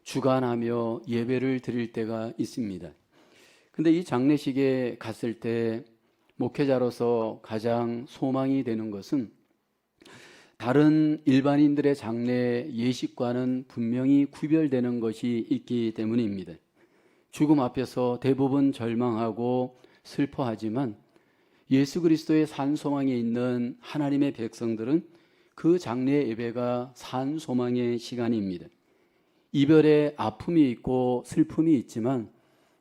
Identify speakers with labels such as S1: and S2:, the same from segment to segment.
S1: 주관하며 예배를 드릴 때가 있습니다. 근데 이 장례식에 갔을 때 목회자로서 가장 소망이 되는 것은 다른 일반인들의 장례 예식과는 분명히 구별되는 것이 있기 때문입니다. 죽음 앞에서 대부분 절망하고 슬퍼하지만 예수 그리스도의 산 소망에 있는 하나님의 백성들은 그 장례 예배가 산 소망의 시간입니다. 이별의 아픔이 있고 슬픔이 있지만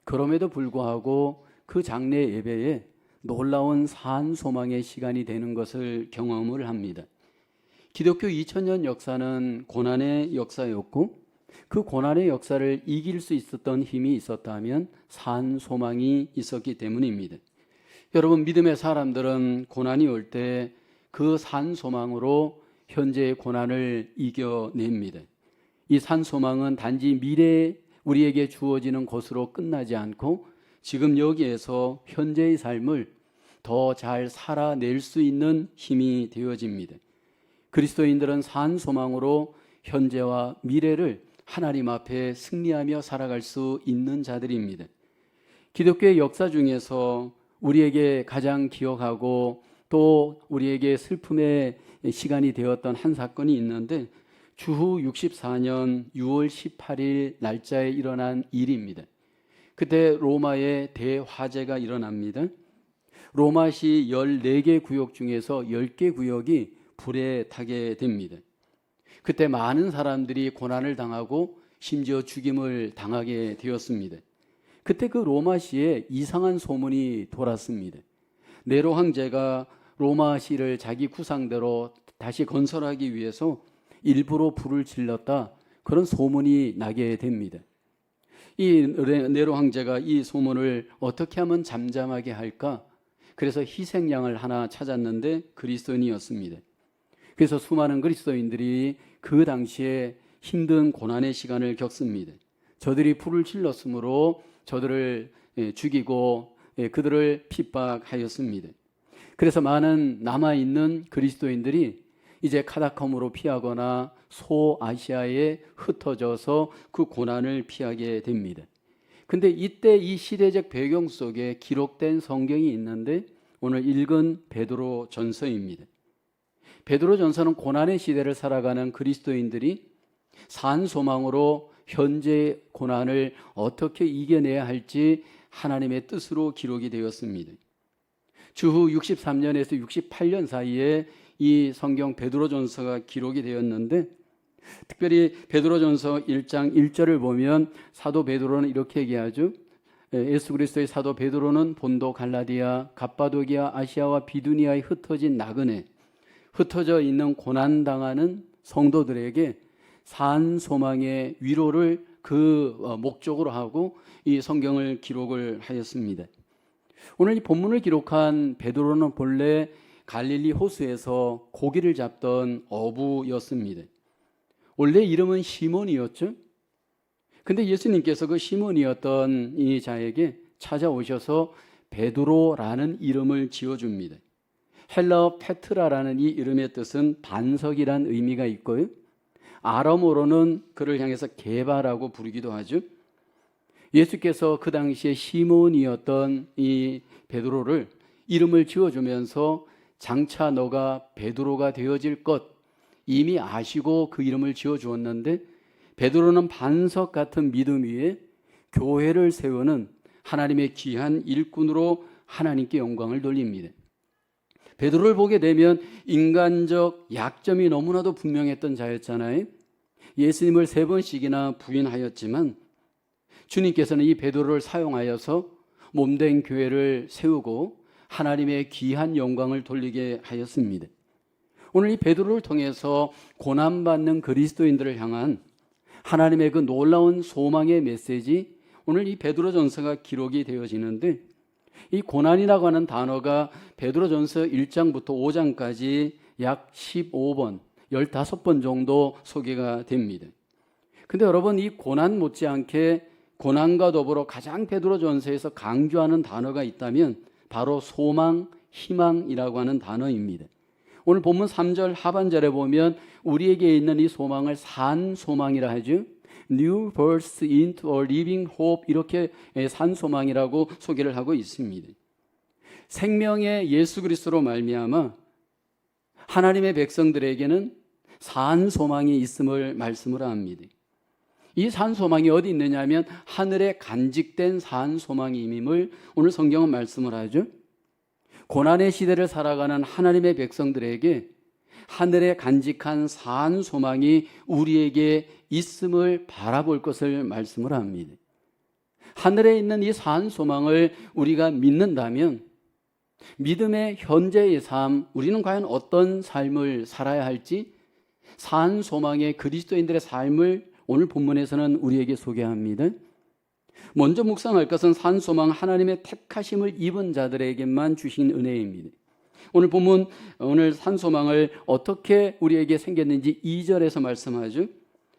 S1: 그럼에도 불구하고 그 장례 예배에 놀라운 산 소망의 시간이 되는 것을 경험을 합니다. 기독교 2000년 역사는 고난의 역사였고 그 고난의 역사를 이길 수 있었던 힘이 있었다면 산 소망이 있었기 때문입니다. 여러분, 믿음의 사람들은 고난이 올 때 그 산 소망으로 현재의 고난을 이겨냅니다. 이 산 소망은 단지 미래에 우리에게 주어지는 것으로 끝나지 않고 지금 여기에서 현재의 삶을 더 잘 살아낼 수 있는 힘이 되어집니다. 그리스도인들은 산 소망으로 현재와 미래를 하나님 앞에 승리하며 살아갈 수 있는 자들입니다. 기독교의 역사 중에서 우리에게 가장 기억하고 또 우리에게 슬픔의 시간이 되었던 한 사건이 있는데 주후 64년 6월 18일 날짜에 일어난 일입니다. 그때 로마에 대화재가 일어납니다. 로마시 14개 구역 중에서 10개 구역이 불에 타게 됩니다. 그때 많은 사람들이 고난을 당하고 심지어 죽임을 당하게 되었습니다. 그때 그 로마시에 이상한 소문이 돌았습니다. 네로 황제가 로마시를 자기 구상대로 다시 건설하기 위해서 일부러 불을 질렀다, 그런 소문이 나게 됩니다. 이 네로 황제가 이 소문을 어떻게 하면 잠잠하게 할까? 그래서 희생양을 하나 찾았는데 그리스도인이었습니다. 그래서 수많은 그리스도인들이 그 당시에 힘든 고난의 시간을 겪습니다. 저들이 불을 질렀으므로 저들을 죽이고 그들을 핍박하였습니다. 그래서 많은 남아있는 그리스도인들이 이제 카타콤으로 피하거나 소아시아에 흩어져서 그 고난을 피하게 됩니다. 근데 이때 이 시대적 배경 속에 기록된 성경이 있는데 오늘 읽은 베드로 전서입니다. 베드로 전서는 고난의 시대를 살아가는 그리스도인들이 산 소망으로 현재의 고난을 어떻게 이겨내야 할지 하나님의 뜻으로 기록이 되었습니다. 주후 63년에서 68년 사이에 이 성경 베드로전서가 기록이 되었는데 특별히 베드로전서 1장 1절을 보면 사도 베드로는 이렇게 얘기하죠. 예수 그리스도의 사도 베드로는 본도, 갈라디아, 갑바도기아, 아시아와 비두니아에 흩어진 나그네, 흩어져 있는 고난당하는 성도들에게 산 소망의 위로를 그 목적으로 하고 이 성경을 기록을 하였습니다. 오늘 이 본문을 기록한 베드로는 본래 갈릴리 호수에서 고기를 잡던 어부였습니다. 원래 이름은 시몬이었죠. 근데 예수님께서 그 시몬이었던 이 자에게 찾아오셔서 베드로라는 이름을 지어줍니다. 헬라어 페트라라는 이 이름의 뜻은 반석이란 의미가 있고요. 아람어로는 그를 향해서 게바라고 부르기도 하죠. 예수께서 그 당시에 시몬이었던 이 베드로를 이름을 지어주면서 장차 너가 베드로가 되어질 것 이미 아시고 그 이름을 지어주었는데 베드로는 반석 같은 믿음 위에 교회를 세우는 하나님의 귀한 일꾼으로 하나님께 영광을 돌립니다. 베드로를 보게 되면 인간적 약점이 너무나도 분명했던 자였잖아요. 예수님을 3번씩이나 부인하였지만 주님께서는 이 베드로를 사용하여서 몸된 교회를 세우고 하나님의 귀한 영광을 돌리게 하였습니다. 오늘 이 베드로를 통해서 고난받는 그리스도인들을 향한 하나님의 그 놀라운 소망의 메시지, 오늘 이 베드로전서가 기록이 되어지는데 이 고난이라고 하는 단어가 베드로전서 1장부터 5장까지 약 15번, 15번 정도 소개가 됩니다. 근데 여러분, 이 고난 못지않게 고난과 더불어 가장 베드로전서에서 강조하는 단어가 있다면 바로 소망, 희망이라고 하는 단어입니다. 오늘 본문 3절 하반절에 보면 우리에게 있는 이 소망을 산 소망이라 하죠. New birth into a living hope, 이렇게 산 소망이라고 소개를 하고 있습니다. 생명의 예수 그리스도로 말미암아 하나님의 백성들에게는 산 소망이 있음을 말씀을 합니다. 이 산 소망이 어디 있느냐 하면 하늘에 간직된 산 소망임을 오늘 성경은 말씀을 하죠. 고난의 시대를 살아가는 하나님의 백성들에게 하늘에 간직한 산 소망이 우리에게 있음을 바라볼 것을 말씀을 합니다. 하늘에 있는 이 산 소망을 우리가 믿는다면 믿음의 현재의 삶, 우리는 과연 어떤 삶을 살아야 할지 산 소망의 그리스도인들의 삶을 오늘 본문에서는 우리에게 소개합니다. 먼저 묵상할 것은 산 소망, 하나님의 택하심을 입은 자들에게만 주신 은혜입니다. 오늘 본문, 오늘 산 소망을 어떻게 우리에게 생겼는지 2절에서 말씀하죠.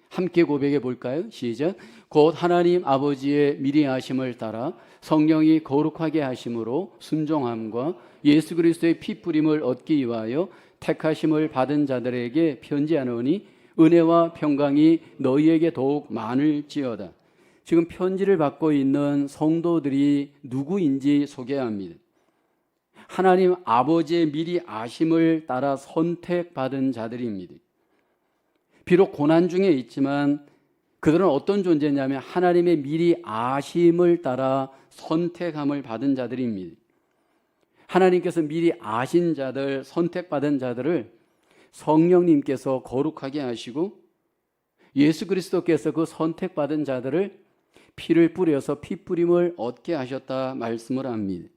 S1: 함께 고백해 볼까요? 시작. 곧 하나님 아버지의 미리 하심을 따라 성령이 거룩하게 하심으로 순종함과 예수 그리스도의 피 뿌림을 얻기 위하여 택하심을 받은 자들에게 편지하노니 은혜와 평강이 너희에게 더욱 많을지어다. 지금 편지를 받고 있는 성도들이 누구인지 소개합니다. 하나님 아버지의 미리 아심을 따라 선택받은 자들입니다. 비록 고난 중에 있지만 그들은 어떤 존재냐면 하나님의 미리 아심을 따라 선택함을 받은 자들입니다. 하나님께서 미리 아신 자들, 선택받은 자들을 성령님께서 거룩하게 하시고 예수 그리스도께서 그 선택받은 자들을 피를 뿌려서 피 뿌림을 얻게 하셨다 말씀을 합니다.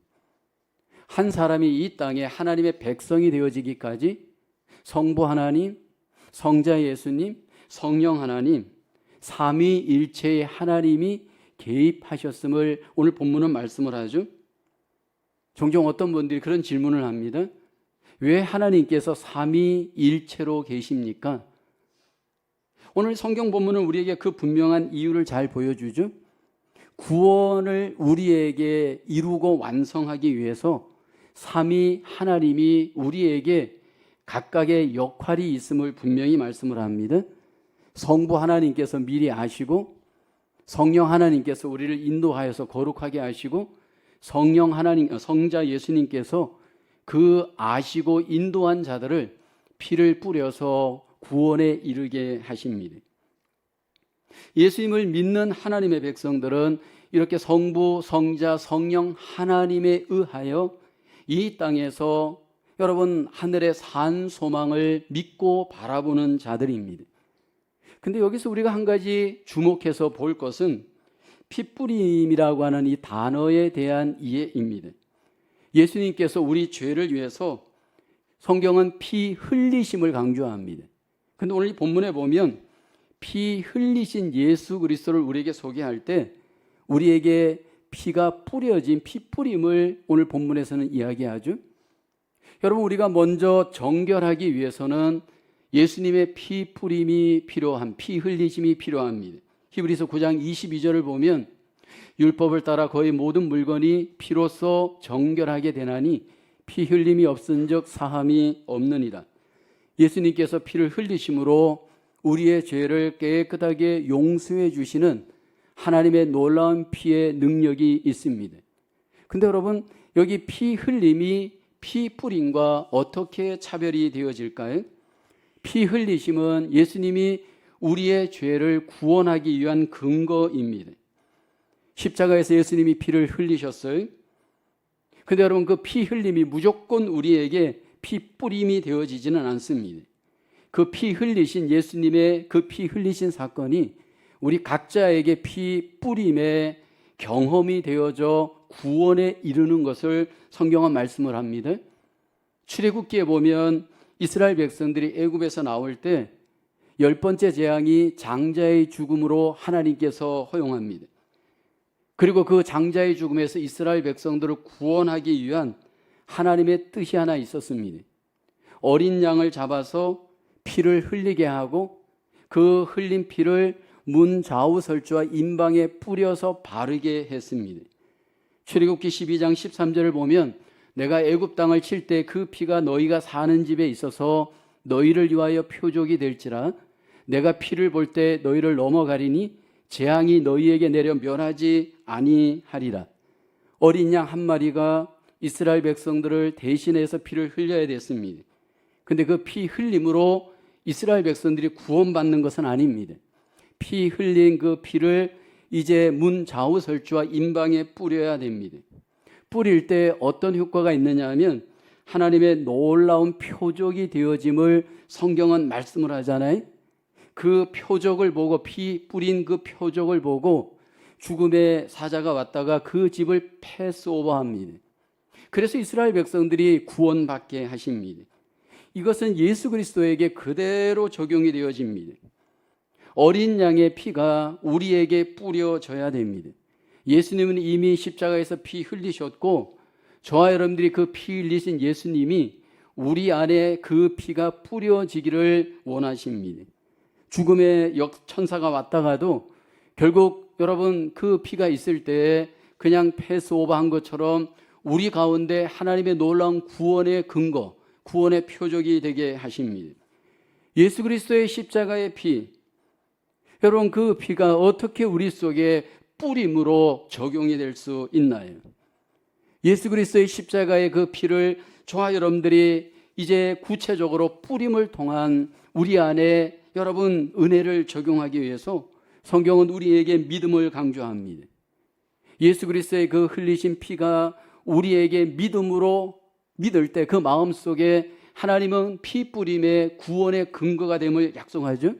S1: 한 사람이 이 땅에 하나님의 백성이 되어지기까지 성부 하나님, 성자 예수님, 성령 하나님, 삼위일체의 하나님이 개입하셨음을 오늘 본문은 말씀을 하죠. 종종 어떤 분들이 그런 질문을 합니다. 왜 하나님께서 삼위일체로 계십니까? 오늘 성경 본문은 우리에게 그 분명한 이유를 잘 보여주죠. 구원을 우리에게 이루고 완성하기 위해서 삼위 하나님이 우리에게 각각의 역할이 있음을 분명히 말씀을 합니다. 성부 하나님께서 미리 아시고 성령 하나님께서 우리를 인도하여서 거룩하게 하시고 성령 하나님, 성자 예수님께서 그 아시고 인도한 자들을 피를 뿌려서 구원에 이르게 하십니다. 예수님을 믿는 하나님의 백성들은 이렇게 성부, 성자, 성령 하나님에 의하여 이 땅에서 여러분 하늘의 산 소망을 믿고 바라보는 자들입니다. 근데 여기서 우리가 한 가지 주목해서 볼 것은 피뿌림이라고 하는 이 단어에 대한 이해입니다. 예수님께서 우리 죄를 위해서 성경은 피 흘리심을 강조합니다. 근데 오늘 이 본문에 보면 피 흘리신 예수 그리스도를 우리에게 소개할 때 우리에게 피가 뿌려진 피뿌림을 오늘 본문에서는 이야기하죠. 여러분 우리가 먼저 정결하기 위해서는 예수님의 피뿌림이 필요한, 피 흘리심이 필요합니다. 히브리서 9장 22절을 보면 율법을 따라 거의 모든 물건이 피로써 정결하게 되나니 피 흘림이 없은즉 사함이 없느니라. 예수님께서 피를 흘리심으로 우리의 죄를 깨끗하게 용서해 주시는 하나님의 놀라운 피의 능력이 있습니다. 근데 여러분 여기 피 흘림이 피 뿌림과 어떻게 차별이 되어질까요? 피 흘리심은 예수님이 우리의 죄를 구원하기 위한 근거입니다. 십자가에서 예수님이 피를 흘리셨어요. 근데 여러분 그 피 흘림이 무조건 우리에게 피 뿌림이 되어지지는 않습니다. 그 피 흘리신 예수님의 그 피 흘리신 사건이 우리 각자에게 피 뿌림의 경험이 되어져 구원에 이르는 것을 성경은 말씀을 합니다. 출애굽기에 보면 이스라엘 백성들이 애굽에서 나올 때 10번째 재앙이 장자의 죽음으로 하나님께서 허용합니다. 그리고 그 장자의 죽음에서 이스라엘 백성들을 구원하기 위한 하나님의 뜻이 하나 있었습니다. 어린 양을 잡아서 피를 흘리게 하고 그 흘린 피를 문 좌우설주와 임방에 뿌려서 바르게 했습니다. 출애굽기 12장 13절을 보면 내가 애굽 땅을 칠 때 그 피가 너희가 사는 집에 있어서 너희를 위하여 표적이 될지라 내가 피를 볼 때 너희를 넘어가리니 재앙이 너희에게 내려 멸하지 아니하리라. 어린 양 한 마리가 이스라엘 백성들을 대신해서 피를 흘려야 됐습니다. 근데 그 피 흘림으로 이스라엘 백성들이 구원받는 것은 아닙니다. 피 흘린 그 피를 이제 문 좌우설주와 임방에 뿌려야 됩니다. 뿌릴 때 어떤 효과가 있느냐 하면 하나님의 놀라운 표적이 되어짐을 성경은 말씀을 하잖아요. 그 표적을 보고, 피 뿌린 그 표적을 보고 죽음의 사자가 왔다가 그 집을 패스오버합니다. 그래서 이스라엘 백성들이 구원받게 하십니다. 이것은 예수 그리스도에게 그대로 적용이 되어집니다. 어린 양의 피가 우리에게 뿌려져야 됩니다. 예수님은 이미 십자가에서 피 흘리셨고, 저와 여러분들이 그 피 흘리신 예수님이 우리 안에 그 피가 뿌려지기를 원하십니다. 죽음의 천사가 왔다가도 결국 여러분 그 피가 있을 때 그냥 패스오버한 것처럼 우리 가운데 하나님의 놀라운 구원의 근거, 구원의 표적이 되게 하십니다. 예수 그리스도의 십자가의 피, 여러분 그 피가 어떻게 우리 속에 뿌림으로 적용이 될 수 있나요? 예수 그리스도의 십자가의 그 피를 저와 여러분들이 이제 구체적으로 뿌림을 통한 우리 안에 여러분 은혜를 적용하기 위해서 성경은 우리에게 믿음을 강조합니다. 예수 그리스도의 그 흘리신 피가 우리에게 믿음으로 믿을 때 그 마음속에 하나님은 피 뿌림의 구원의 근거가 됨을 약속하죠.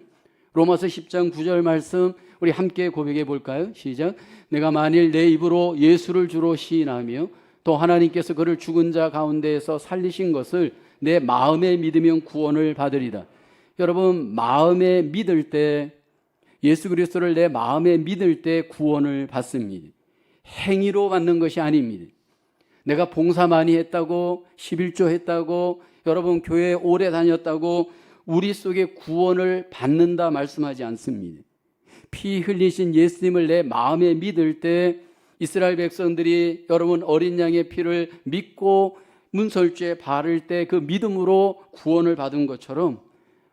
S1: 로마서 10장 9절 말씀 우리 함께 고백해 볼까요? 시작. 내가 만일 내 입으로 예수를 주로 시인하며 또 하나님께서 그를 죽은 자 가운데에서 살리신 것을 내 마음에 믿으면 구원을 받으리라. 여러분 마음에 믿을 때, 예수 그리스도를 내 마음에 믿을 때 구원을 받습니다. 행위로 받는 것이 아닙니다. 내가 봉사 많이 했다고, 11조 했다고, 여러분 교회 오래 다녔다고 우리 속에 구원을 받는다 말씀하지 않습니다. 피 흘리신 예수님을 내 마음에 믿을 때 이스라엘 백성들이 여러분 어린 양의 피를 믿고 문설주에 바를 때 그 믿음으로 구원을 받은 것처럼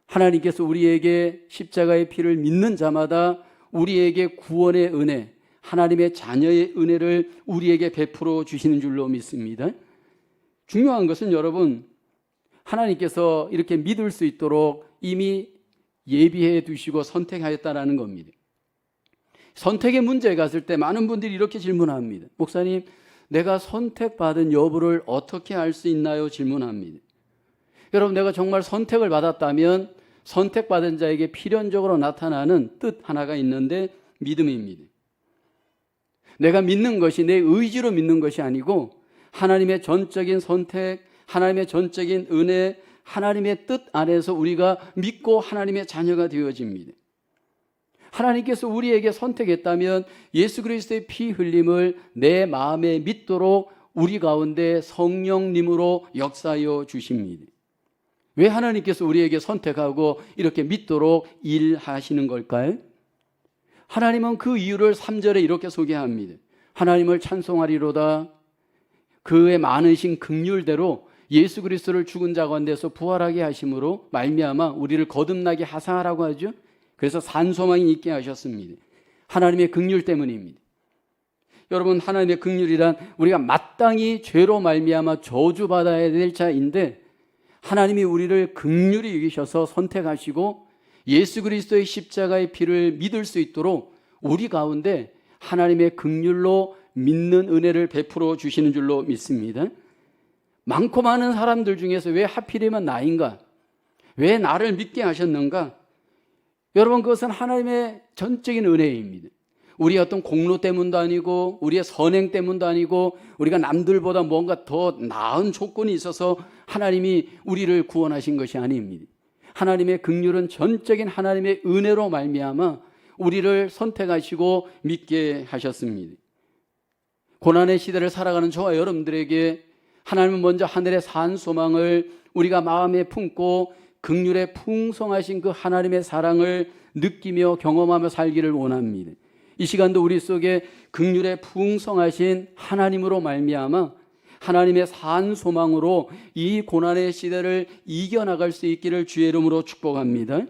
S1: 하나님께서 우리에게 십자가의 피를 믿는 자마다 우리에게 구원의 은혜, 하나님의 자녀의 은혜를 우리에게 베풀어 주시는 줄로 믿습니다. 중요한 것은 여러분 하나님께서 이렇게 믿을 수 있도록 이미 예비해 두시고 선택하였다라는 겁니다. 선택의 문제가 있을 때 많은 분들이 이렇게 질문합니다. 목사님, 내가 선택받은 여부를 어떻게 알 수 있나요? 질문합니다. 여러분, 내가 정말 선택을 받았다면 선택받은 자에게 필연적으로 나타나는 뜻 하나가 있는데 믿음입니다. 내가 믿는 것이 내 의지로 믿는 것이 아니고 하나님의 전적인 선택, 하나님의 전적인 은혜, 하나님의 뜻 안에서 우리가 믿고 하나님의 자녀가 되어집니다. 하나님께서 우리에게 선택했다면 예수 그리스도의 피 흘림을 내 마음에 믿도록 우리 가운데 성령님으로 역사하여 주십니다. 왜 하나님께서 우리에게 선택하고 이렇게 믿도록 일하시는 걸까요? 하나님은 그 이유를 3절에 이렇게 소개합니다. 하나님을 찬송하리로다. 그의 많으신 긍휼대로 예수 그리스도를 죽은 자 가운데서 부활하게 하심으로 말미암아 우리를 거듭나게 하사하라고 하죠. 그래서 산소망이 있게 하셨습니다. 하나님의 긍휼 때문입니다. 여러분, 하나님의 긍휼이란 우리가 마땅히 죄로 말미암아 저주받아야 될 자인데 하나님이 우리를 긍휼히 여기셔서 선택하시고 예수 그리스도의 십자가의 피를 믿을 수 있도록 우리 가운데 하나님의 긍휼로 믿는 은혜를 베풀어 주시는 줄로 믿습니다. 많고 많은 사람들 중에서 왜 하필이면 나인가? 왜 나를 믿게 하셨는가? 여러분, 그것은 하나님의 전적인 은혜입니다. 우리의 어떤 공로 때문도 아니고 우리의 선행 때문도 아니고 우리가 남들보다 뭔가 더 나은 조건이 있어서 하나님이 우리를 구원하신 것이 아닙니다. 하나님의 긍휼은 전적인 하나님의 은혜로 말미암아 우리를 선택하시고 믿게 하셨습니다. 고난의 시대를 살아가는 저와 여러분들에게 하나님은 먼저 하늘의 산 소망을 우리가 마음에 품고 긍휼에 풍성하신 그 하나님의 사랑을 느끼며 경험하며 살기를 원합니다. 이 시간도 우리 속에 긍휼에 풍성하신 하나님으로 말미암아 하나님의 산 소망으로 이 고난의 시대를 이겨나갈 수 있기를 주의 이름으로 축복합니다.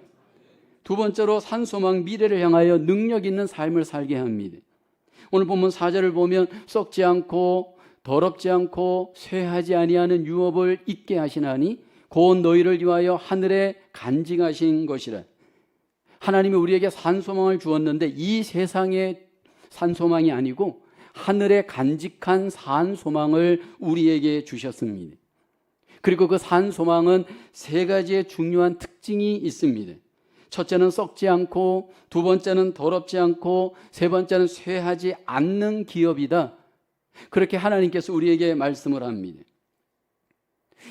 S1: 두 번째로 산소망 미래를 향하여 능력 있는 삶을 살게 합니다. 오늘 본문 4절을 보면 썩지 않고 더럽지 않고 쇠하지 아니하는 유업을 있게 하시나니 곧 너희를 위하여 하늘에 간직하신 것이라. 하나님이 우리에게 산소망을 주었는데 이 세상의 산소망이 아니고 하늘에 간직한 산소망을 우리에게 주셨습니다. 그리고 그 산소망은 세 가지의 중요한 특징이 있습니다. 첫째는 썩지 않고, 두 번째는 더럽지 않고, 세 번째는 쇠하지 않는 기업이다. 그렇게 하나님께서 우리에게 말씀을 합니다.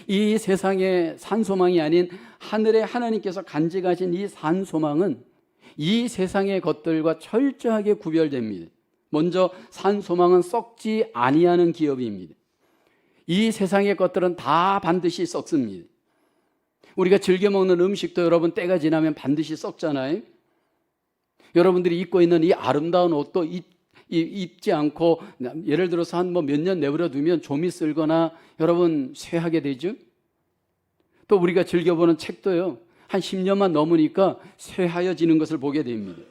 S1: 이 세상의 산소망이 아닌 하늘에 하나님께서 간직하신 이 산소망은 이 세상의 것들과 철저하게 구별됩니다. 먼저 산소망은 썩지 아니하는 기업입니다. 이 세상의 것들은 다 반드시 썩습니다. 우리가 즐겨 먹는 음식도 여러분 때가 지나면 반드시 썩잖아요. 여러분들이 입고 있는 이 아름다운 옷도 입지 않고 예를 들어서 한 몇 년 내버려 두면 좀이 쓸거나 여러분 쇠하게 되죠. 또 우리가 즐겨보는 책도요, 한 10년만 넘으니까 쇠하여지는 것을 보게 됩니다.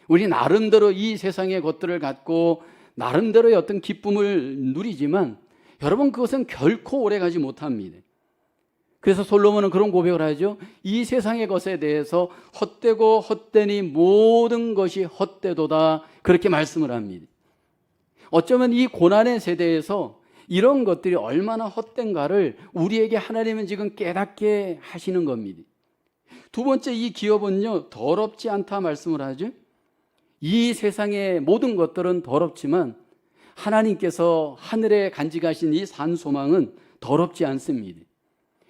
S1: 우리 나름대로 이 세상의 것들을 갖고 나름대로의 어떤 기쁨을 누리지만 여러분 그것은 결코 오래가지 못합니다. 그래서 솔로몬은 그런 고백을 하죠. 이 세상의 것에 대해서 헛되고 헛되니 모든 것이 헛되도다, 그렇게 말씀을 합니다. 어쩌면 이 고난의 세대에서 이런 것들이 얼마나 헛된가를 우리에게 하나님은 지금 깨닫게 하시는 겁니다. 두 번째, 이 기업은요 더럽지 않다 말씀을 하죠. 이 세상의 모든 것들은 더럽지만 하나님께서 하늘에 간직하신 이 산소망은 더럽지 않습니다.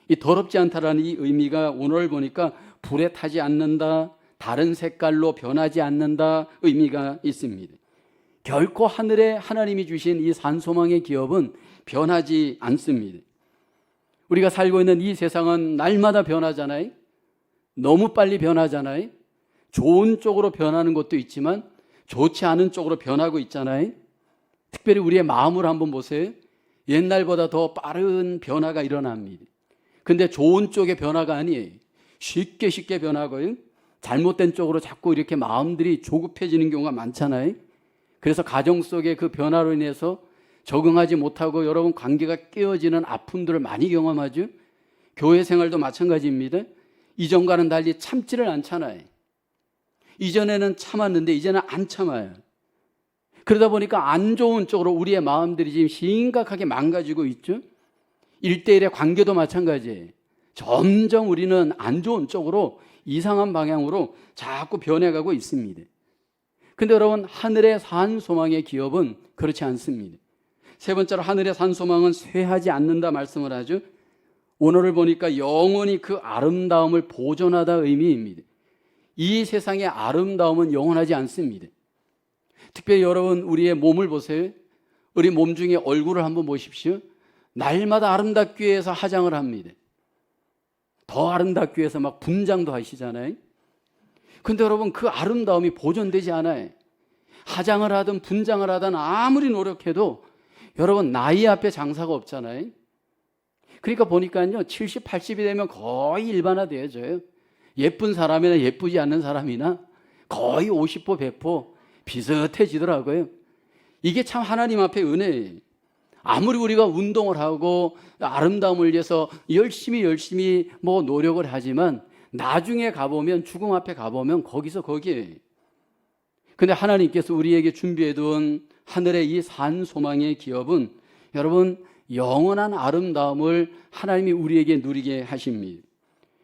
S1: 이 더럽지 않다라는 이 의미가 오늘 보니까 불에 타지 않는다, 다른 색깔로 변하지 않는다 의미가 있습니다. 결코 하늘에 하나님이 주신 이 산소망의 기업은 변하지 않습니다. 우리가 살고 있는 이 세상은 날마다 변하잖아요. 너무 빨리 변하잖아요. 좋은 쪽으로 변하는 것도 있지만 좋지 않은 쪽으로 변하고 있잖아요. 특별히 우리의 마음을 한번 보세요. 옛날보다 더 빠른 변화가 일어납니다. 근데 좋은 쪽의 변화가 아니에요. 쉽게 변하고요, 잘못된 쪽으로 자꾸 이렇게 마음들이 조급해지는 경우가 많잖아요. 그래서 가정 속의 그 변화로 인해서 적응하지 못하고 여러분 관계가 깨어지는 아픔들을 많이 경험하죠. 교회 생활도 마찬가지입니다. 이전과는 달리 참지를 않잖아요. 이전에는 참았는데 이제는 안 참아요. 그러다 보니까 안 좋은 쪽으로 우리의 마음들이 지금 심각하게 망가지고 있죠. 1대1의 관계도 마찬가지예요. 점점 우리는 안 좋은 쪽으로, 이상한 방향으로 자꾸 변해가고 있습니다. 근데 여러분, 하늘의 산소망의 기업은 그렇지 않습니다. 세 번째로 하늘의 산소망은 쇠하지 않는다 말씀을 하죠. 오늘을 보니까 영원히 그 아름다움을 보존하다 의미입니다. 이 세상의 아름다움은 영원하지 않습니다. 특별히 여러분 우리의 몸을 보세요. 우리 몸 중에 얼굴을 한번 보십시오. 날마다 아름답기 위해서 화장을 합니다. 더 아름답기 위해서 막 분장도 하시잖아요. 근데 여러분 그 아름다움이 보존되지 않아요. 화장을 하든 분장을 하든 아무리 노력해도 여러분 나이 앞에 장사가 없잖아요. 그러니까 보니까요 70, 80이 되면 거의 일반화되어져요. 예쁜 사람이나 예쁘지 않는 사람이나 거의 50%, 100% 비슷해지더라고요. 이게 참 하나님 앞에 은혜예요. 아무리 우리가 운동을 하고 아름다움을 위해서 열심히 뭐 노력을 하지만 나중에 가보면, 죽음 앞에 가보면 거기서 거기에요. 근데 하나님께서 우리에게 준비해둔 하늘의 이 산소망의 기업은 여러분 영원한 아름다움을 하나님이 우리에게 누리게 하십니다.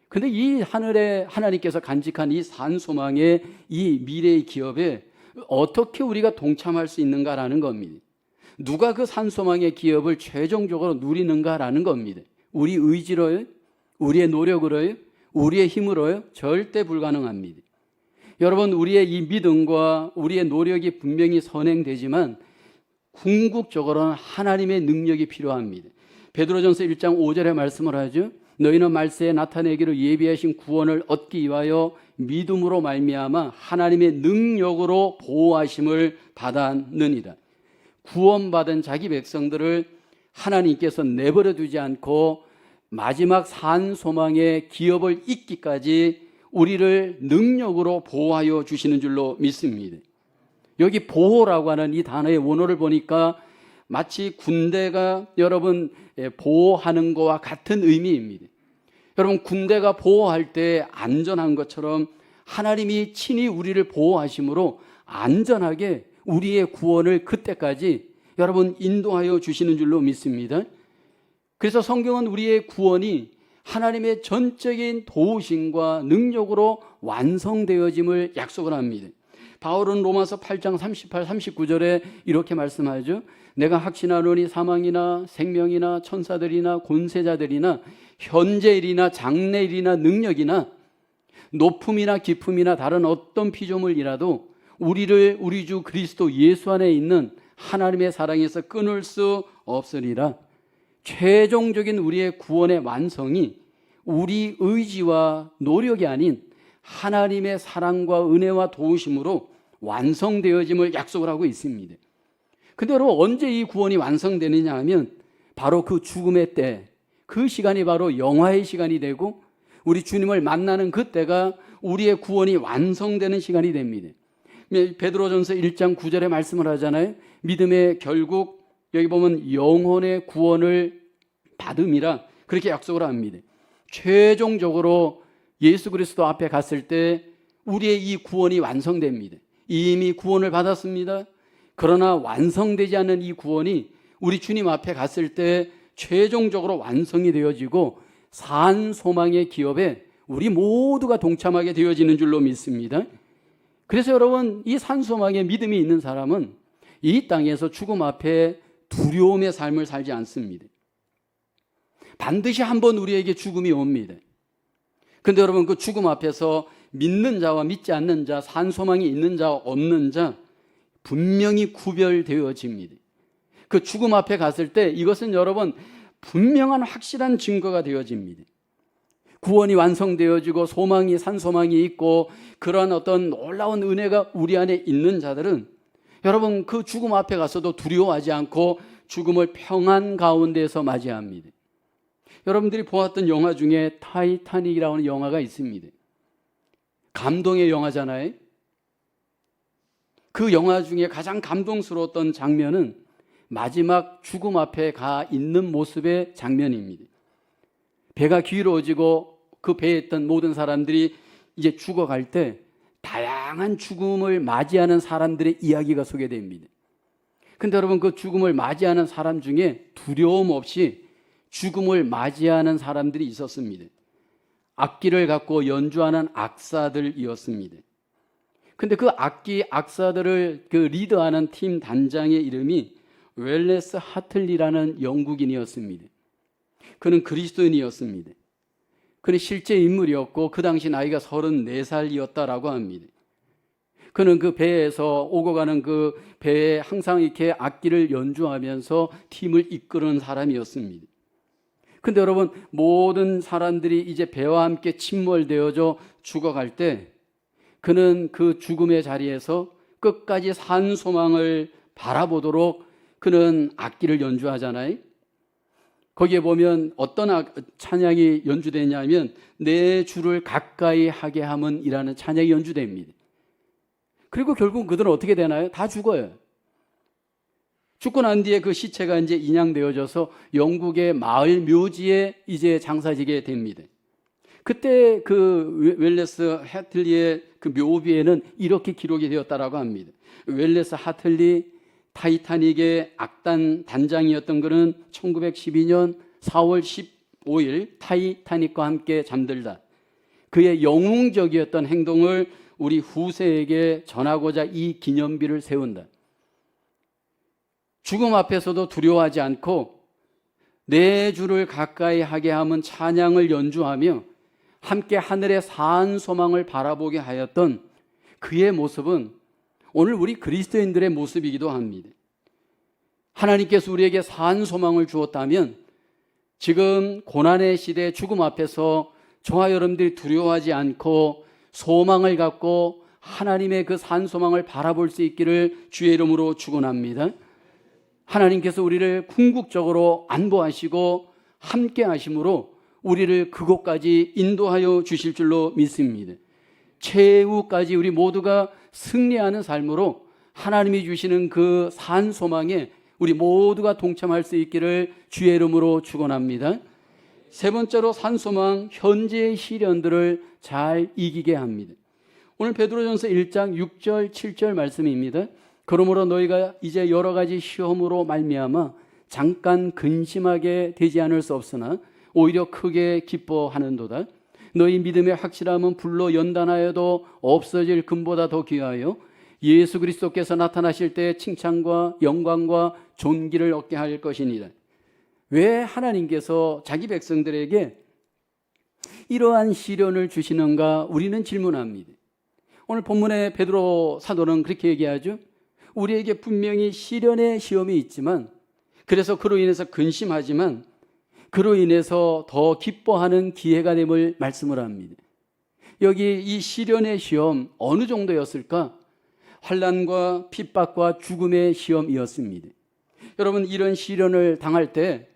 S1: 근데 이 하늘에 하나님께서 간직한 이 산소망의 이 미래의 기업에 어떻게 우리가 동참할 수 있는가라는 겁니다. 누가 그 산소망의 기업을 최종적으로 누리는가라는 겁니다. 우리 의지로요? 우리의 노력으로요? 우리의 힘으로요? 절대 불가능합니다. 여러분 우리의 이 믿음과 우리의 노력이 분명히 선행되지만 궁극적으로는 하나님의 능력이 필요합니다. 베드로전서 1장 5절에 말씀을 하죠. 너희는 말세에 나타내기로 예비하신 구원을 얻기 위하여 믿음으로 말미암아 하나님의 능력으로 보호하심을 받았느니라. 구원받은 자기 백성들을 하나님께서 내버려 두지 않고 마지막 산소망의 기업을 잇기까지 우리를 능력으로 보호하여 주시는 줄로 믿습니다. 여기 보호라고 하는 이 단어의 원어를 보니까 마치 군대가 여러분 보호하는 것과 같은 의미입니다. 여러분, 군대가 보호할 때 안전한 것처럼 하나님이 친히 우리를 보호하심으로 안전하게 우리의 구원을 그때까지 여러분 인도하여 주시는 줄로 믿습니다. 그래서 성경은 우리의 구원이 하나님의 전적인 도우심과 능력으로 완성되어짐을 약속을 합니다. 바울은 로마서 8장 38, 39절에 이렇게 말씀하죠. 내가 확신하노니 사망이나 생명이나 천사들이나 권세자들이나 현재일이나 장래일이나 능력이나 높음이나 깊음이나 다른 어떤 피조물이라도 우리를 우리 주 그리스도 예수 안에 있는 하나님의 사랑에서 끊을 수 없으리라. 최종적인 우리의 구원의 완성이 우리 의지와 노력이 아닌 하나님의 사랑과 은혜와 도우심으로 완성되어짐을 약속을 하고 있습니다. 근데 여러분, 언제 이 구원이 완성되느냐 하면 바로 그 죽음의 때, 그 시간이 바로 영화의 시간이 되고 우리 주님을 만나는 그때가 우리의 구원이 완성되는 시간이 됩니다. 베드로전서 1장 9절에 말씀을 하잖아요. 믿음의 결국, 여기 보면 영혼의 구원을 받음이라 그렇게 약속을 합니다. 최종적으로 예수 그리스도 앞에 갔을 때 우리의 이 구원이 완성됩니다. 이미 구원을 받았습니다. 그러나 완성되지 않은 이 구원이 우리 주님 앞에 갔을 때 최종적으로 완성이 되어지고 산 소망의 기업에 우리 모두가 동참하게 되어지는 줄로 믿습니다. 그래서 여러분, 이 산 소망의 믿음이 있는 사람은 이 땅에서 죽음 앞에 두려움의 삶을 살지 않습니다. 반드시 한번 우리에게 죽음이 옵니다. 그런데 여러분, 그 죽음 앞에서 믿는 자와 믿지 않는 자, 산 소망이 있는 자와 없는 자 분명히 구별되어집니다. 그 죽음 앞에 갔을 때 이것은 여러분 분명한 확실한 증거가 되어집니다. 구원이 완성되어지고 소망이, 산 소망이 있고 그러한 어떤 놀라운 은혜가 우리 안에 있는 자들은 여러분 그 죽음 앞에 가서도 두려워하지 않고 죽음을 평안 가운데서 맞이합니다. 여러분들이 보았던 영화 중에 타이타닉이라고 하는 영화가 있습니다. 감동의 영화잖아요. 그 영화 중에 가장 감동스러웠던 장면은 마지막 죽음 앞에 가 있는 모습의 장면입니다. 배가 기울어지고 그 배에 있던 모든 사람들이 이제 죽어갈 때 다양한 죽음을 맞이하는 사람들의 이야기가 소개됩니다. 근데 여러분, 그 죽음을 맞이하는 사람 중에 두려움 없이 죽음을 맞이하는 사람들이 있었습니다. 악기를 갖고 연주하는 악사들이었습니다. 근데 그 악기 악사들을 그 리드하는 팀 단장의 이름이 웰레스 하틀리라는 영국인이었습니다. 그는 그리스도인이었습니다. 그는 실제 인물이었고 그 당시 나이가 34살이었다라고 합니다. 그는 그 배에서 오고 가는 그 배에 항상 이렇게 악기를 연주하면서 팀을 이끄는 사람이었습니다. 근데 여러분, 모든 사람들이 이제 배와 함께 침몰되어져 죽어갈 때 그는 그 죽음의 자리에서 끝까지 산 소망을 바라보도록 그는 악기를 연주하잖아요. 거기에 보면 어떤 찬양이 연주되냐면 내 주를 가까이 하게 함은 이라는 찬양이 연주됩니다. 그리고 결국 그들은 어떻게 되나요? 다 죽어요. 죽고 난 뒤에 그 시체가 이제 인양되어져서 영국의 마을 묘지에 이제 장사지게 됩니다. 그때 그 웰레스 하틀리의 그 묘비에는 이렇게 기록이 되었다라고 합니다. 웰레스 하틀리 타이타닉의 악단 단장이었던 그는 1912년 4월 15일 타이타닉과 함께 잠들다. 그의 영웅적이었던 행동을 우리 후세에게 전하고자 이 기념비를 세운다. 죽음 앞에서도 두려워하지 않고 내 주를 가까이 하게 함은 찬양을 연주하며 함께 하늘의 산 소망을 바라보게 하였던 그의 모습은 오늘 우리 그리스도인들의 모습이기도 합니다. 하나님께서 우리에게 산 소망을 주었다면 지금 고난의 시대 죽음 앞에서 저와 여러분들이 두려워하지 않고 소망을 갖고 하나님의 그 산 소망을 바라볼 수 있기를 주의 이름으로 축원합니다. 하나님께서 우리를 궁극적으로 안보하시고 함께 하심으로 우리를 그곳까지 인도하여 주실 줄로 믿습니다. 최후까지 우리 모두가 승리하는 삶으로 하나님이 주시는 그 산 소망에 우리 모두가 동참할 수 있기를 주의 이름으로 축원합니다. 세 번째로 산 소망, 현재의 시련들을 잘 이기게 합니다. 오늘 베드로전서 1장 6절 7절 말씀입니다. 그러므로 너희가 이제 여러 가지 시험으로 말미암아 잠깐 근심하게 되지 않을 수 없으나 오히려 크게 기뻐하는도다. 너희 믿음의 확실함은 불로 연단하여도 없어질 금보다 더 귀하여 예수 그리스도께서 나타나실 때 칭찬과 영광과 존귀를 얻게 할 것이니라. 왜 하나님께서 자기 백성들에게 이러한 시련을 주시는가 우리는 질문합니다. 오늘 본문의 베드로 사도는 그렇게 얘기하죠. 우리에게 분명히 시련의 시험이 있지만, 그래서 그로 인해서 근심하지만 그로 인해서 더 기뻐하는 기회가 됨을 말씀을 합니다. 여기 이 시련의 시험 어느 정도였을까? 환난과 핍박과 죽음의 시험이었습니다. 여러분, 이런 시련을 당할 때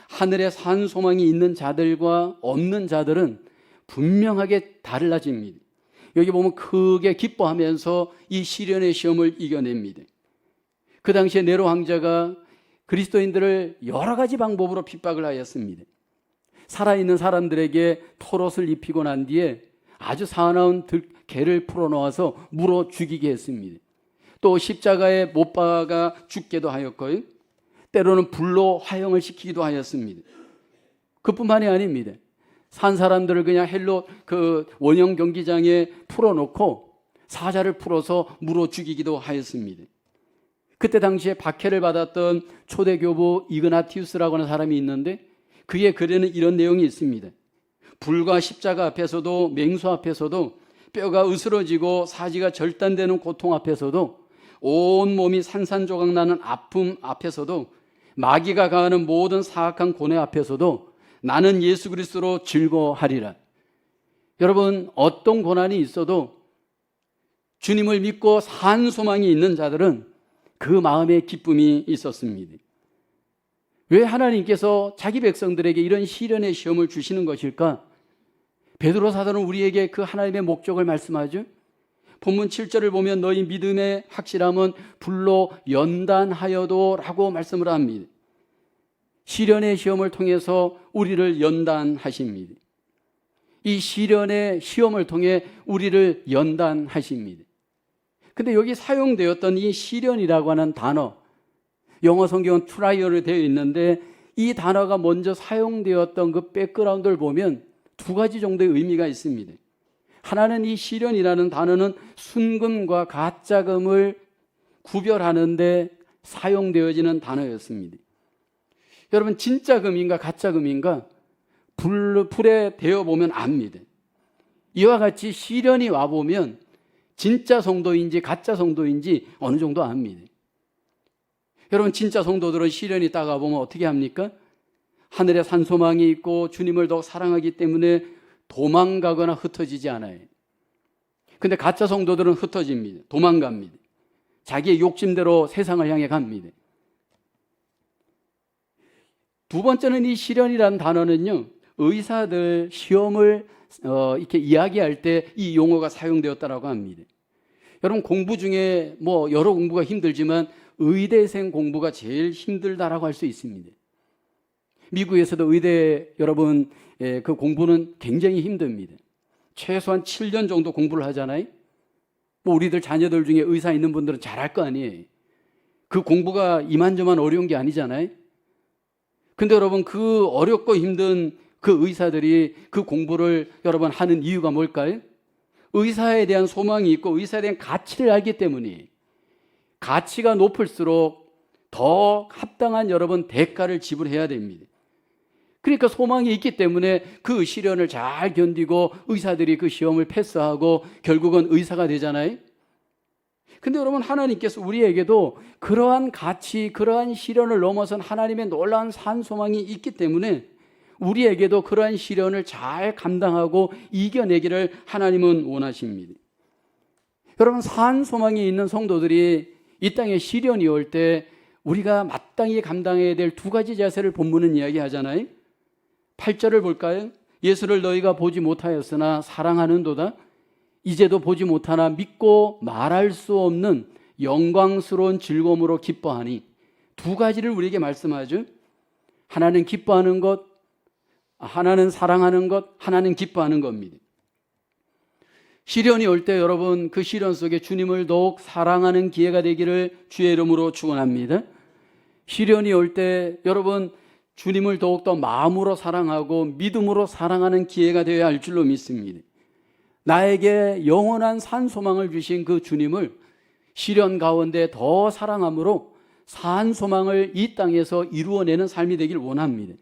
S1: 하늘에 산 소망이 있는 자들과 없는 자들은 분명하게 달라집니다. 여기 보면 크게 기뻐하면서 이 시련의 시험을 이겨냅니다. 그 당시에 네로 황제가 그리스도인들을 여러 가지 방법으로 핍박을 하였습니다. 살아있는 사람들에게 털옷을 입히고 난 뒤에 아주 사나운 개를 풀어놓아서 물어 죽이게 했습니다. 또 십자가에 못 박아 죽게도 하였고요. 때로는 불로 화형을 시키기도 하였습니다. 그뿐만이 아닙니다. 산 사람들을 그냥 헬로 그 원형 경기장에 풀어놓고 사자를 풀어서 물어 죽이기도 하였습니다. 그때 당시에 박해를 받았던 초대교부 이그나티우스라고 하는 사람이 있는데 그의 글에는 이런 내용이 있습니다. 불과 십자가 앞에서도, 맹수 앞에서도, 뼈가 으스러지고 사지가 절단되는 고통 앞에서도, 온 몸이 산산조각 나는 아픔 앞에서도, 마귀가 가하는 모든 사악한 고뇌 앞에서도 나는 예수 그리스도로 즐거워하리라. 여러분, 어떤 고난이 있어도 주님을 믿고 산 소망이 있는 자들은 그 마음에 기쁨이 있었습니다. 왜 하나님께서 자기 백성들에게 이런 시련의 시험을 주시는 것일까? 베드로 사도는 우리에게 그 하나님의 목적을 말씀하죠. 본문 7절을 보면 너희 믿음의 확실함은 불로 연단하여도 라고 말씀을 합니다. 시련의 시험을 통해서 우리를 연단하십니다. 이 시련의 시험을 통해 우리를 연단하십니다. 근데 여기 사용되었던 이 시련이라고 하는 단어, 영어 성경은 트라이얼로 되어 있는데 이 단어가 먼저 사용되었던 그 백그라운드를 보면 두 가지 정도의 의미가 있습니다. 하나는 이 시련이라는 단어는 순금과 가짜금을 구별하는데 사용되어지는 단어였습니다. 여러분, 진짜 금인가 가짜 금인가 불에 데워보면 압니다. 이와 같이 시련이 와보면 진짜 성도인지 가짜 성도인지 어느 정도 압니다. 여러분, 진짜 성도들은 시련이 따가보면 어떻게 합니까? 하늘에 산소망이 있고 주님을 더 사랑하기 때문에 도망가거나 흩어지지 않아요. 근데 가짜 성도들은 흩어집니다. 도망갑니다. 자기의 욕심대로 세상을 향해 갑니다. 두 번째는 이 시련이라는 단어는요, 의사들 시험을 이렇게 이야기할 때 이 용어가 사용되었다라고 합니다. 여러분, 공부 중에 뭐 여러 공부가 힘들지만 의대생 공부가 제일 힘들다라고 할 수 있습니다. 미국에서도 의대 여러분 그 공부는 굉장히 힘듭니다. 최소한 7년 정도 공부를 하잖아요. 뭐 우리들 자녀들 중에 의사 있는 분들은 잘할 거 아니에요. 그 공부가 이만저만 어려운 게 아니잖아요. 근데 여러분, 그 어렵고 힘든 그 의사들이 그 공부를 여러분 하는 이유가 뭘까요? 의사에 대한 소망이 있고 의사에 대한 가치를 알기 때문이에요. 가치가 높을수록 더 합당한 여러분 대가를 지불해야 됩니다. 그러니까 소망이 있기 때문에 그 시련을 잘 견디고 의사들이 그 시험을 패스하고 결국은 의사가 되잖아요. 근데 여러분, 하나님께서 우리에게도 그러한 가치, 그러한 시련을 넘어선 하나님의 놀라운 산 소망이 있기 때문에 우리에게도 그러한 시련을 잘 감당하고 이겨내기를 하나님은 원하십니다. 여러분, 산 소망이 있는 성도들이 이 땅에 시련이 올 때 우리가 마땅히 감당해야 될 두 가지 자세를 본문은 이야기하잖아요. 8절을 볼까요? 예수를 너희가 보지 못하였으나 사랑하는도다. 이제도 보지 못하나 믿고 말할 수 없는 영광스러운 즐거움으로 기뻐하니. 두 가지를 우리에게 말씀하죠. 하나는 기뻐하는 것, 하나는 사랑하는 것, 하나는 기뻐하는 겁니다. 시련이 올 때 여러분, 그 시련 속에 주님을 더욱 사랑하는 기회가 되기를 주의 이름으로 축원합니다. 시련이 올 때 여러분, 주님을 더욱더 마음으로 사랑하고 믿음으로 사랑하는 기회가 되어야 할 줄로 믿습니다. 나에게 영원한 산소망을 주신 그 주님을 시련 가운데 더 사랑함으로 산소망을 이 땅에서 이루어내는 삶이 되길 원합니다.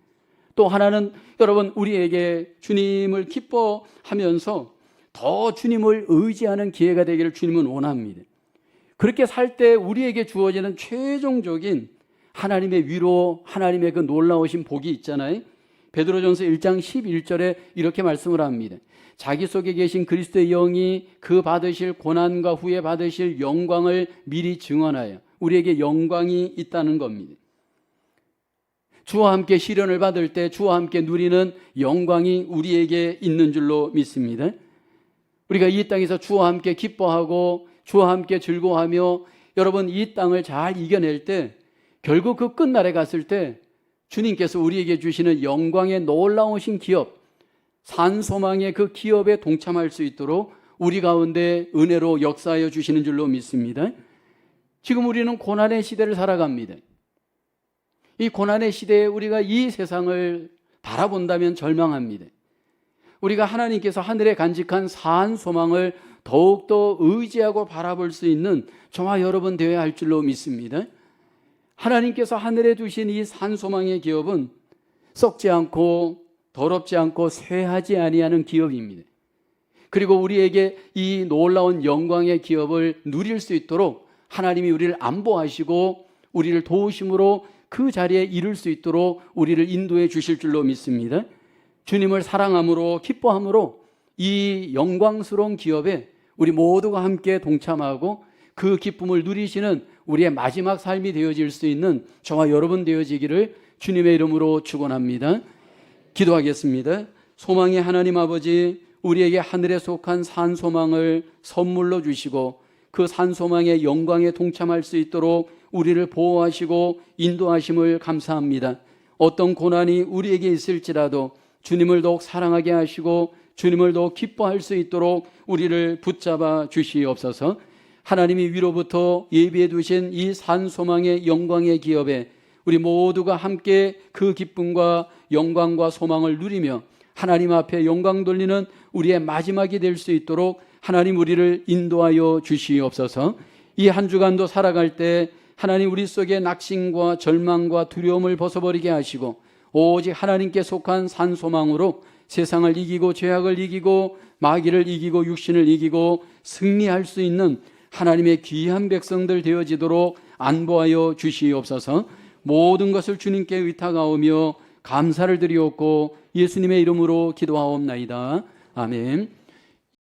S1: 또 하나는 여러분, 우리에게 주님을 기뻐하면서 더 주님을 의지하는 기회가 되기를 주님은 원합니다. 그렇게 살 때 우리에게 주어지는 최종적인 하나님의 위로, 하나님의 그 놀라우신 복이 있잖아요. 베드로전서 1장 11절에 이렇게 말씀을 합니다. 자기 속에 계신 그리스도의 영이 그 받으실 고난과 후에 받으실 영광을 미리 증언하여 우리에게 영광이 있다는 겁니다. 주와 함께 시련을 받을 때 주와 함께 누리는 영광이 우리에게 있는 줄로 믿습니다. 우리가 이 땅에서 주와 함께 기뻐하고 주와 함께 즐거워하며 여러분, 이 땅을 잘 이겨낼 때 결국 그 끝날에 갔을 때 주님께서 우리에게 주시는 영광의 놀라우신 기업, 산소망의 그 기업에 동참할 수 있도록 우리 가운데 은혜로 역사하여 주시는 줄로 믿습니다. 지금 우리는 고난의 시대를 살아갑니다. 이 고난의 시대에 우리가 이 세상을 바라본다면 절망합니다. 우리가 하나님께서 하늘에 간직한 산소망을 더욱더 의지하고 바라볼 수 있는 저와 여러분 되어야 할 줄로 믿습니다. 하나님께서 하늘에 두신 이 산소망의 기업은 썩지 않고 더럽지 않고 쇠하지 아니하는 기업입니다. 그리고 우리에게 이 놀라운 영광의 기업을 누릴 수 있도록 하나님이 우리를 안보하시고 우리를 도우심으로 그 자리에 이룰 수 있도록 우리를 인도해 주실 줄로 믿습니다. 주님을 사랑함으로 기뻐함으로 이 영광스러운 기업에 우리 모두가 함께 동참하고 그 기쁨을 누리시는 우리의 마지막 삶이 되어질 수 있는 저와 여러분 되어지기를 주님의 이름으로 축원합니다. 기도하겠습니다. 소망의 하나님 아버지, 우리에게 하늘에 속한 산소망을 선물로 주시고 그 산소망의 영광에 동참할 수 있도록 우리를 보호하시고 인도하심을 감사합니다. 어떤 고난이 우리에게 있을지라도 주님을 더욱 사랑하게 하시고 주님을 더욱 기뻐할 수 있도록 우리를 붙잡아 주시옵소서. 하나님이 위로부터 예비해 두신 이 산소망의 영광의 기업에 우리 모두가 함께 그 기쁨과 영광과 소망을 누리며 하나님 앞에 영광 돌리는 우리의 마지막이 될 수 있도록 하나님 우리를 인도하여 주시옵소서. 이 한 주간도 살아갈 때 하나님 우리 속에 낙심과 절망과 두려움을 벗어버리게 하시고 오직 하나님께 속한 산소망으로 세상을 이기고 죄악을 이기고 마귀를 이기고 육신을 이기고 승리할 수 있는 하나님의 귀한 백성들 되어지도록 안보하여 주시옵소서. 모든 것을 주님께 의탁하오며 감사를 드리옵고 예수님의 이름으로 기도하옵나이다. 아멘.